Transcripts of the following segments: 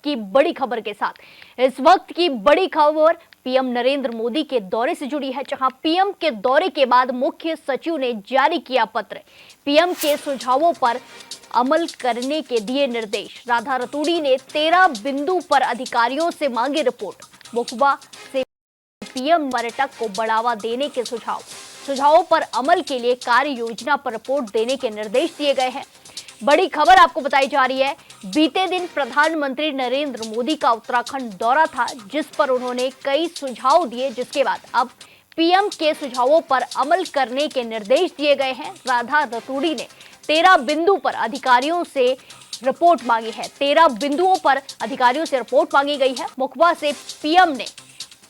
की बड़ी खबर के साथ। इस वक्त की बड़ी खबर पीएम नरेंद्र मोदी के दौरे से जुड़ी है, जहां पीएम के दौरे के बाद मुख्य सचिव ने जारी किया पत्र। पीएम के सुझावों पर अमल करने के दिए निर्देश। राधा रतूड़ी ने 13 बिंदु पर अधिकारियों से मांगी रिपोर्ट। मुखबा से पीएम पर्यटक को बढ़ावा देने के सुझावों पर अमल के लिए कार्य योजना पर रिपोर्ट देने के निर्देश दिए गए हैं। बड़ी खबर आपको बताई जा रही है, बीते दिन प्रधानमंत्री नरेंद्र मोदी का उत्तराखंड दौरा था, जिस पर उन्होंने कई सुझाव दिए, जिसके बाद अब पीएम के सुझावों पर अमल करने के निर्देश दिए गए हैं। राधा रतूड़ी ने 13 बिंदु पर अधिकारियों से रिपोर्ट मांगी है। 13 बिंदुओं पर अधिकारियों से रिपोर्ट मांगी गई है। मुखबा से पीएम ने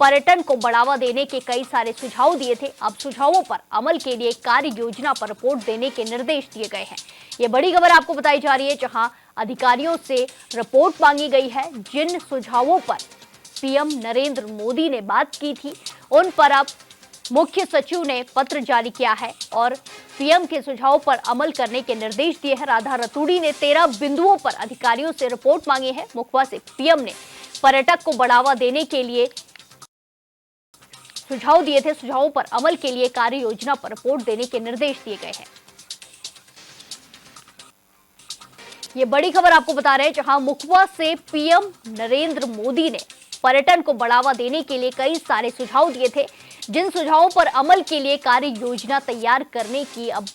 पर्यटन को बढ़ावा देने के कई सारे सुझाव दिए थे। अब सुझावों पर अमल के लिए कार्य योजना पर रिपोर्ट देने के निर्देश दिए गए हैं। ये बड़ी खबर आपको बताई जा रही है, जहां अधिकारियों से रिपोर्ट मांगी गई है। जिन सुझावों पर पीएम नरेंद्र मोदी ने बात की थी, उन पर अब मुख्य सचिव ने पत्र जारी किया है और पीएम के सुझावों पर अमल करने के निर्देश दिए हैं। राधा रतूड़ी ने 13 बिंदुओं पर अधिकारियों से रिपोर्ट मांगी है। मुखबा से पीएम ने पर्यटक को बढ़ावा देने के लिए सुझाव दिए थे। सुझावों पर अमल के लिए कार्य योजना पर रिपोर्ट देने के निर्देश दिए गए हैं। ये बड़ी खबर आपको बता रहे हैं, जहां मुखबा से पीएम नरेंद्र मोदी ने पर्यटन को बढ़ावा देने के लिए कई सारे सुझाव दिए थे। जिन सुझावों पर अमल के लिए कार्य योजना तैयार करने की अब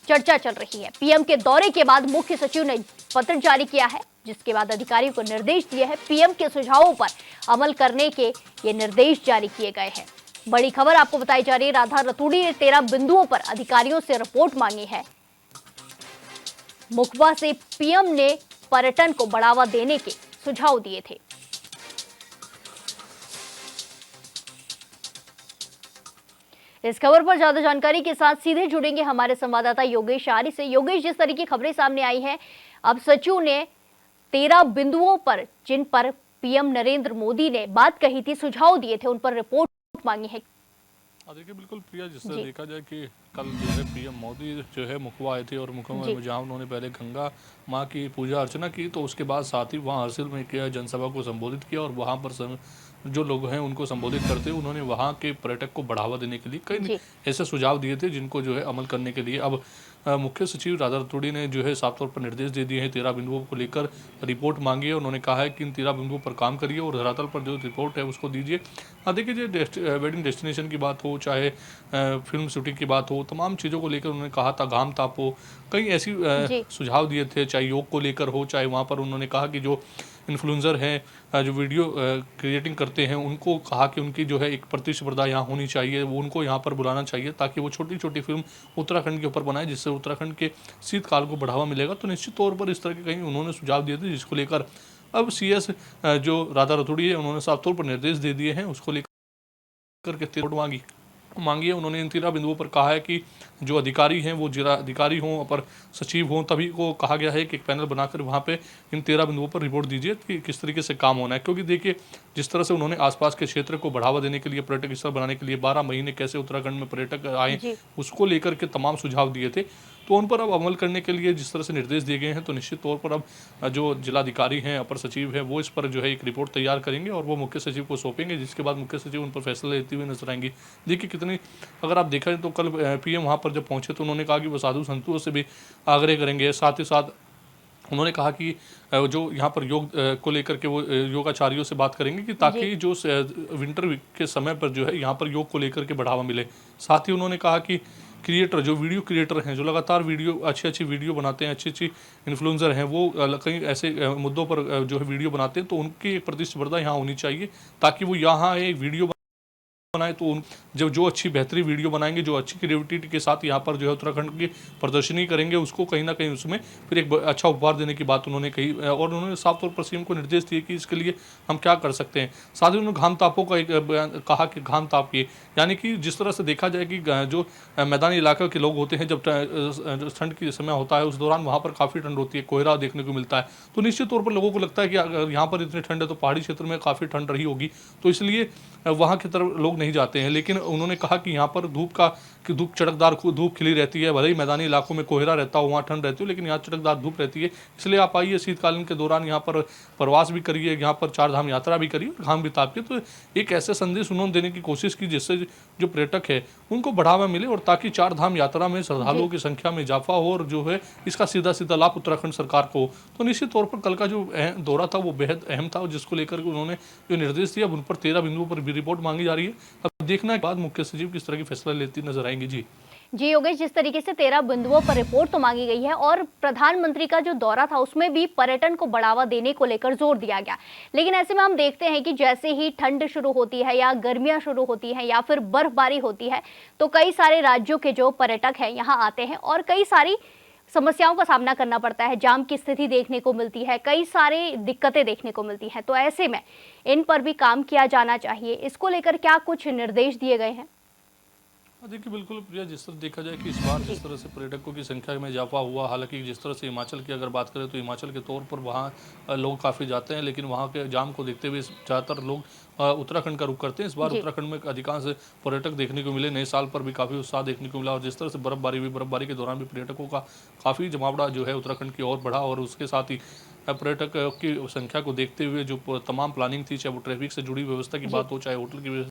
चर्चा चल रही है। पीएम के दौरे के बाद मुख्य सचिव ने पत्र जारी किया है, जिसके बाद अधिकारियों को निर्देश दिए हैं। पीएम के सुझावों पर अमल करने के ये निर्देश जारी किए गए हैं। बड़ी खबर आपको बताई जा रही है, राधा रतूड़ी ने 13 बिंदुओं पर अधिकारियों से रिपोर्ट मांगी है। मुखबा से पीएम ने पर्यटन को बढ़ावा देने के सुझाव दिए थे। इस खबर पर ज्यादा जानकारी के साथ सीधे जुड़ेंगे हमारे संवाददाता योगेश आर्य से। योगेश, जिस तरह की खबरें सामने आई हैं, अब सचिव ने 13 बिंदुओं पर, जिन पर पीएम नरेंद्र मोदी ने बात कही थी, सुझाव दिए थे, उन पर रिपोर्ट मांगी है। देखिए, बिल्कुल प्रिया, जिस तरह देखा जाए कि कल जो है पीएम मोदी जो है मुखबा आए थे और मुखबा में जहाँ उन्होंने पहले गंगा माँ की पूजा अर्चना की, तो उसके बाद साथ ही वहाँ हरसिल में किया जनसभा को संबोधित किया और वहाँ पर जो लोग हैं उनको संबोधित करते हुए उन्होंने वहाँ के पर्यटक को बढ़ावा देने के लिए कई ऐसे सुझाव दिए थे, जिनको जो है अमल करने के लिए अब मुख्य सचिव राधा रतूड़ी ने जो है साफ तौर पर निर्देश दे दिए हैं। 13 बिंदुओं को लेकर रिपोर्ट मांगी है। उन्होंने कहा है कि इन 13 बिंदुओं पर काम करिए और धरातल पर जो रिपोर्ट है उसको दीजिए। देखिए, जो वेडिंग डेस्टिनेशन की बात हो, चाहे फिल्म शूटिंग की बात हो, तमाम चीज़ों को लेकर उन्होंने कहा था। घाम ताप हो, कई ऐसी सुझाव दिए थे, चाहे योग को लेकर हो, चाहे वहाँ पर उन्होंने कहा कि जो इन्फ्लुएंसर हैं, जो वीडियो क्रिएटिंग करते हैं, उनको कहा कि उनकी जो है एक प्रतिस्पर्धा यहाँ होनी चाहिए, वो उनको यहाँ पर बुलाना चाहिए ताकि वो छोटी छोटी फिल्म उत्तराखंड के ऊपर बनाए, जिससे उत्तराखंड के शीतकाल को बढ़ावा मिलेगा। तो निश्चित तौर पर इस तरह के कहीं उन्होंने सुझाव दिए थे, जिसको लेकर अब सीएस जो राधा रतूड़ी है, उन्होंने साफ तौर पर निर्देश दे दिए हैं। उसको लेकर के रिपोर्ट मांगी है। उन्होंने इन 13 बिंदुओं पर कहा है कि जो अधिकारी हैं वो जिला अधिकारी हों, अपर सचिव हों, तभी को कहा गया है कि एक पैनल बनाकर वहाँ पे इन 13 बिंदुओं पर रिपोर्ट दीजिए कि किस तरीके से काम होना है। क्योंकि देखिए, जिस तरह से उन्होंने आसपास के क्षेत्र को बढ़ावा देने के लिए, पर्यटक स्थल बनाने के लिए 12 महीने कैसे उत्तराखंड में पर्यटक आए, उसको लेकर के तमाम सुझाव दिए थे। तो उन पर अब अमल करने के लिए जिस तरह से निर्देश दिए गए हैं, तो निश्चित तौर पर अब जो जिलाधिकारी हैं, अपर सचिव हैं, वो इस पर जो है एक रिपोर्ट तैयार करेंगे और वो मुख्य सचिव को सौंपेंगे, जिसके बाद मुख्य सचिव उन पर फैसला लेते हुए नजर आएंगे। देखिए, कितनी अगर आप देखा तो कल पीएम वहाँ पर जब पहुँचे तो उन्होंने कहा कि वो साधु संतों से भी आग्रह करेंगे। साथ ही साथ उन्होंने कहा कि जो यहाँ पर योग को लेकर के वो योगाचार्यों से बात करेंगे कि ताकि जो विंटर के समय पर जो है यहाँ पर योग को लेकर के बढ़ावा मिले। साथ ही उन्होंने कहा कि क्रिएटर, जो वीडियो क्रिएटर हैं, जो लगातार अच्छी वीडियो बनाते हैं, अच्छी इन्फ्लुएंसर हैं, वो कई ऐसे मुद्दों पर जो है वीडियो बनाते हैं, तो उनकी प्रतिस्पर्धा यहाँ होनी चाहिए ताकि वो यहाँ एक वीडियो बनाए। तो उन जो अच्छी बेहतरीन वीडियो बनाएंगे, जो अच्छी क्रिएटिविटी के साथ यहाँ पर जो है उत्तराखंड की प्रदर्शनी करेंगे, उसको कहीं ना कहीं उसमें फिर एक अच्छा उपहार देने की बात उन्होंने कही। और उन्होंने साफ तौर पर सीएम को निर्देश दिए कि इसके लिए हम क्या कर सकते हैं। साथ ही उन्होंने घाम तापों का एक कहा कि घाम ताप की, यानी कि जिस तरह से देखा जाए कि जो मैदानी इलाके के लोग होते हैं, जब ठंड की समय होता है, उस दौरान वहाँ पर काफ़ी ठंड होती है, कोहरा देखने को मिलता है। तो निश्चित तौर पर लोगों को लगता है कि अगर यहाँ पर इतनी ठंड है तो पहाड़ी क्षेत्र में काफ़ी ठंड रही होगी, तो इसलिए वहाँ की तरफ लोग नहीं जाते हैं, लेकिन उन्होंने कहा कि यहाँ पर धूप चटकदार धूप खिली रहती है, भले ही मैदानी इलाकों में कोहरा रहता हो, वहाँ ठंड रहती हो, लेकिन यहाँ चटकदार धूप रहती है। इसलिए आप आइए, शीतकालीन के दौरान यहाँ पर प्रवास भी करिए, यहाँ पर चार धाम यात्रा भी करिए, घाम भी तापिए। तो एक ऐसे संदेश उन्होंने देने की कोशिश की जिससे जो पर्यटक है उनको बढ़ावा मिले, और ताकि चार धाम यात्रा में श्रद्धालुओं की संख्या में इजाफा हो और जो है इसका सीधा सीधा लाभ उत्तराखंड सरकार को। तो निश्चित तौर पर कल का जो दौरा था वो बेहद अहम था, जिसको लेकर उन्होंने जो निर्देश दिया उन पर 13 बिंदुओं पर भी रिपोर्ट मांगी जा रही है। अब देखना के बाद मुख्य सचिव किस तरह की फैसला लेती नजर आएंगी। जी योगेश, जिस तरीके से 13 बिंदुओं पर रिपोर्ट तो मांगी गई है और प्रधानमंत्री का जो दौरा था उसमें भी पर्यटन को बढ़ावा देने को लेकर जोर दिया गया, लेकिन ऐसे में हम देखते हैं कि जैसे ही ठंड शुरू होती है या गर्मियां शुरू होती हैं या फिर बर्फबारी होती है तो कई सारे राज्यों के जो पर्यटक हैं यहाँ आते हैं और कई सारी समस्याओं का सामना करना पड़ता है। जाम की स्थिति देखने को मिलती है, कई सारे दिक्कतें देखने को मिलती हैं। तो ऐसे में इन पर भी काम किया जाना चाहिए। इसको लेकर क्या कुछ निर्देश दिए गए हैं? देखिए बिल्कुल प्रिया, जिस तरह देखा जाए कि इस बार जिस तरह से पर्यटकों की संख्या में इजाफा हुआ, हालांकि जिस तरह से हिमाचल की अगर बात करें तो हिमाचल के तौर पर वहाँ लोग काफ़ी जाते हैं, लेकिन वहाँ के जाम को देखते हुए ज़्यादातर लोग उत्तराखंड का रुख करते हैं। इस बार उत्तराखंड में अधिकांश पर्यटक देखने को मिले, नए साल पर भी काफ़ी उत्साह देखने को मिला, और जिस तरह से बर्फबारी हुई, बर्फबारी के दौरान भी पर्यटकों का काफ़ी जमावड़ा जो है उत्तराखंड की ओर बढ़ा, और उसके साथ ही पर्यटक की संख्या को देखते हुए जो तमाम प्लानिंग थी, चाहे वो ट्रैफिक से जुड़ी व्यवस्था की बात हो, चाहे होटल की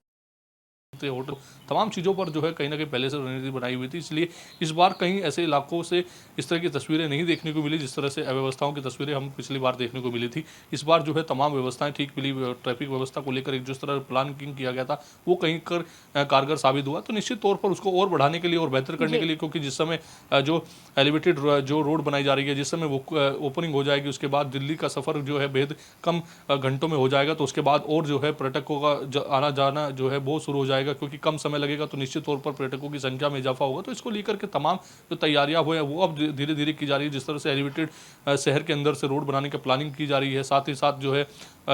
होटल, तमाम चीज़ों पर जो है कहीं ना कहीं पहले से रणनीति बनाई हुई थी। इसलिए इस बार कहीं ऐसे इलाकों से इस तरह की तस्वीरें नहीं देखने को मिली जिस तरह से अव्यवस्थाओं की तस्वीरें हम पिछली बार देखने को मिली थी। इस बार जो है तमाम व्यवस्थाएं ठीक मिली, ट्रैफिक व्यवस्था को लेकर एक जिस तरह प्लानिंग किया गया था वो कहीं कर कारगर साबित हुआ। तो निश्चित तौर पर उसको और बढ़ाने के लिए और बेहतर करने के लिए, क्योंकि जिस समय जो एलिवेटेड जो रोड बनाई जा रही है, जिस समय वो ओपनिंग हो जाएगी, उसके बाद दिल्ली का सफ़र जो है बेहद कम घंटों में हो जाएगा, तो उसके बाद और जो है पर्यटकों का आना जाना जो है वो शुरू हो जाएगा, क्योंकि कम समय लगेगा, तो निश्चित तौर पर पर्यटकों की संख्या में इजाफा होगा। तो इसको लेकर के तमाम जो तैयारियां हुई हैं वो अब धीरे धीरे की जा रही है। जिस तरह से एलिवेटेड शहर के अंदर से रोड बनाने की प्लानिंग की जा रही है, साथ ही साथ जो है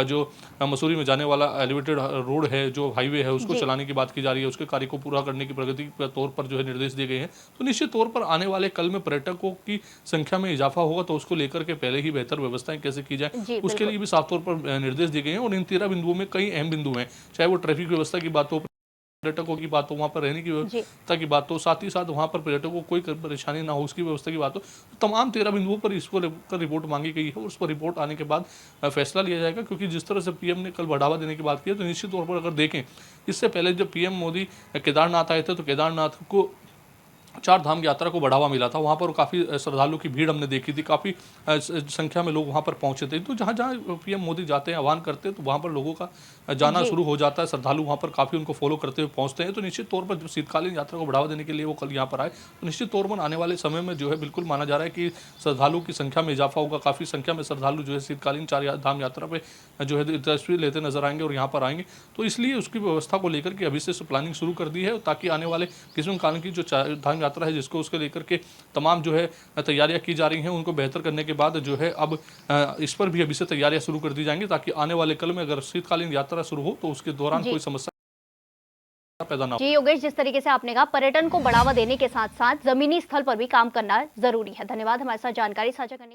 जो मसूरी में जाने वाला एलिवेटेड रोड है, जो हाईवे है, उसको चलाने की बात की जा रही है। उसके कार्य को पूरा करने की प्रगति के तौर पर जो है निर्देश दिए गए हैं। तो निश्चित तौर पर आने वाले कल में पर्यटकों की संख्या में इजाफा होगा, तो उसको लेकर के पहले ही बेहतर व्यवस्थाएं कैसे की जाए उसके लिए भी साफ तौर पर निर्देश दिए गए हैं। और इन 13 बिंदुओं में कई अहम बिंदु हैं, चाहे वो ट्रैफिक व्यवस्था की बात हो, पर्यटकों की बात हो, वहाँ पर रहने की व्यवस्था की बात हो, साथ ही साथ वहाँ पर पर्यटकों को कोई परेशानी ना हो उसकी व्यवस्था की बात हो। तो तमाम 13 बिंदुओं पर इसको लेकर रिपोर्ट मांगी गई है, और उस पर रिपोर्ट आने के बाद फैसला लिया जाएगा। क्योंकि जिस तरह से पीएम ने कल बढ़ावा देने की बात की है, तो निश्चित तौर पर अगर देखें, इससे पहले जब पीएम मोदी केदारनाथ आए थे तो केदारनाथ को चार धाम यात्रा को बढ़ावा मिला था, वहाँ पर काफ़ी श्रद्धालुओं की भीड़ हमने देखी थी, काफ़ी संख्या में लोग वहाँ पर पहुँचे थे। तो जहाँ जहाँ पीएम मोदी जाते हैं, आह्वान करते हैं, तो वहाँ पर लोगों का जाना शुरू हो जाता है, श्रद्धालु वहाँ पर काफ़ी उनको फॉलो करते हुए पहुँचते हैं। तो निश्चित तौर पर शीतकालीन यात्रा को बढ़ावा देने के लिए वो कल यहाँ पर आए, तो निश्चित तौर पर आने वाले समय में जो है बिल्कुल माना जा रहा है कि श्रद्धालुओं की संख्या में इजाफा होगा। काफ़ी संख्या में श्रद्धालु जो है शीतकालीन चार धाम यात्रा पर जो है तस्वीर लेते नजर आएंगे और यहाँ पर आएंगे। तो इसलिए उसकी व्यवस्था को लेकर के अभी से प्लानिंग शुरू कर दी है, ताकि आने वाले ग्रीष्मकालीन की जो चार धाम यात्रा है, जिसको उसके लेकर के तमाम जो है तैयारियां की जा रही हैं, उनको बेहतर करने के बाद जो है अब इस पर भी अभी से तैयारियां शुरू कर दी जाएंगी, ताकि आने वाले कल में अगर शीतकालीन यात्रा शुरू हो तो उसके दौरान कोई समस्या पैदा ना हो। जी योगेश, जिस तरीके से आपने कहा पर्यटन को बढ़ावा देने के साथ साथ जमीनी स्थल पर भी काम करना जरूरी है। धन्यवाद हमारे साथ जानकारी साझा करने